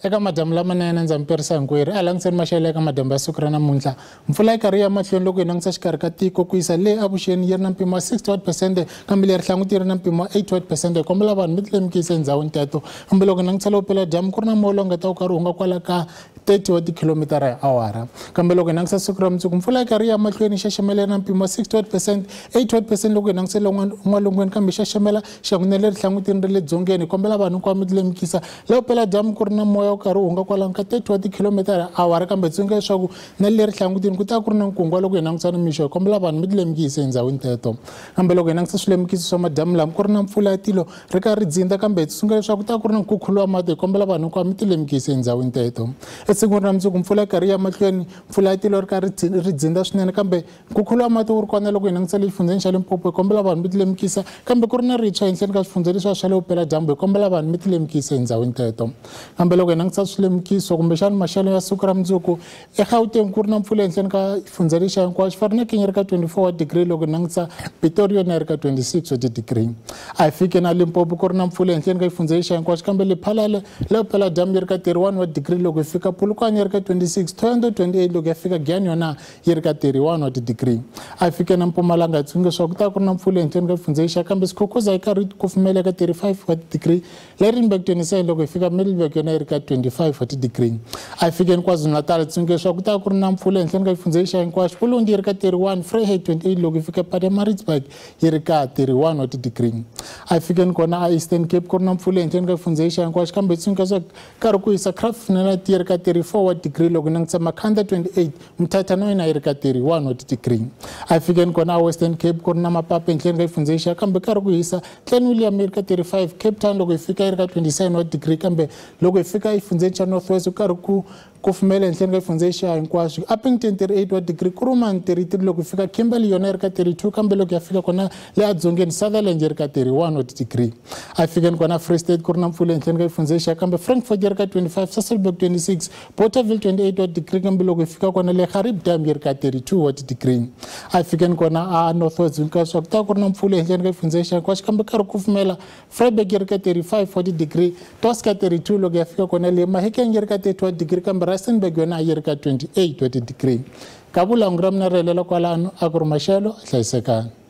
eka madamu lamanene ndza mi perisa hinkwerhu a langutiseni maxelo eka madamu ya siku ra namuntlha mpfula yi karhi ya mahlweni loko hi langutisa xikarhi ka tiko ku yisa le avuxeni yi ri na mpimo wa 60% kambe leri hlanguti yi ri na mpimo wa 80% hi kombela vanhu mi ti lemukisa endhawini teto kambe loko hi langutisa lowu pela dyambu ku ri na moya lowu nga ta wu karhi wu nga kwala ka 30 wa tikhilomitara hi awara kambe loko hi langutisa siku ra mundzuku mpfula yi karhi ya mahlweni xaxamela na mpimo wa 60% 80% loko hi langutisa n'walungwini kambe xaxamela xiyangu ne leri hlangutini ri le dzongeni hi kombela vanhu hinkwavo mi ti lemukisa lowu pela dyambu ku ri na moya wu karhi wu nga kwalanga ka 30 wa tikhilomitara hi awara kambe tsundzuka leswaku na leri hlangutini ku ta ku ri na nkungwa loko hi langutisa ni mixo hi kombela vanhu mi ti lemukisa endhawini teto kambe loko hi langutisa swilemukisi swa madamu lama ku ri na mpfula ya tilo ri karhi ri dzinda kambe hi tsundzuka leswaku ku ta ku ri na nkukhulo wa mati hi kombela vanhu hinkwavo mi ti lemukisa endhawini teto esikwini ra mundzuku mpfula yi karhi ya mahlweni mpfula ya tilo ri karhi ri dzinda swinene kambe nkukhulo wa mati wu ri kona loko hi langutisa le xifundzeni xa Limpopo hi kombela vanhu mi ti lemukisa kambe ku ri na richa henhleni ka swifundzeni leswiya swa le vupela dyambu hi kombela vanhu mi ti lemukisa endhawini teto kambe loko hi langutisa swilemukiso kumbexana maxelo ya siku ra mundzuku eGauteng ku ri na mpfula henhleni ka xifundzeni lexiya hinkwaxo Vereeniging yi ri ka 24 wa degree loko hi langutisa Pretoria yi ri ka 26 wa tidigrii a hi fike na Limpopo ku ri na mpfula henhleni ka xifundzeni lexiya hinkwaxo kambe Lephalale le vupela dyambu yi ri ka 31 wa degree loko hi fika Polokwane yi ri ka 26 Thohoyandou 28 loko hi fika Giyani yona yi ri ka 31 wa tidigrii a hi fike na Mpumalanga hi tsundzuka leswaku ku ta ku ri na mpfula henhleni ka xifundzeni lexiya kambe Sikhokhoza yi karhi kufumela ka 35 wa tidigrii Lydenburg 27 loko hi fika Middelburg yona yi ri ka 25 wa tidigrii a hi fikeni KwaZulu-Natal hi tsundzuka leswaku ku ta ku ri na mpfula henhleni ka xifundzeni lexiya hinkwaxo Ulundi yi ri ka 31 Vryheid 28 loko hi fika Pietermaritzburg yi ri ka 31 wa tidigrii a hi fikeni kona a Eastern Cape ku ri na mpfula henhleni ka xifundzeni lexiya hinkwaxo kambe hi tsundzuka leswaku karhi ku hisa Kraaifontein yi ri ka 34 wa tidigrii loko hi langutisa Makhanda 28 Mthatha na yona yi ri ka 31 wa tidigrii a hi fikeni kona a Western Cape ku ri na Mapapa henhleni ka xifundzeni lexiya kambe karhi ku hisa Clan William yi ri ka 35 Cape Town loko hi fika yi ri ka 27 wa degree kambe loko hi fika exifundzeni xa North West ku karhi ku kufumela henhleni ka xifundzeni xa hinkwaxo Upington 38 wa degree Kuruman 33 loko hi fika Kimberley yona yi ri ka 32 kambe loko ya fika kona le adzongeni Sutherland yi ri ka 31 wa degree a hi fikeni kona Free State ku ri na mpfula henhleni ka xifundzeni xa kambe Frankfurt yi ri ka 25 Sasolburg 26 Bothaville 28 wa degree kambe loko hi fika kona le Garibdam yi ri ka 32 wa degree a hi fikeni kona a North West hinkwaswo swa ku ta ku ri na mpfula henhleni ka xifundzeni xa hinkwaxo kambe karhi kufumela Vryburg yi ri ka 35 wa degree Tosca 32 loko ya fika kona le Mahikeng yi ri ka 30 wa degree kambe Rustenburg yona yi ri ka 28 wa degree ka vulangu ra mina ri helela kwalano a ku ri maxelo a hlayisekanga.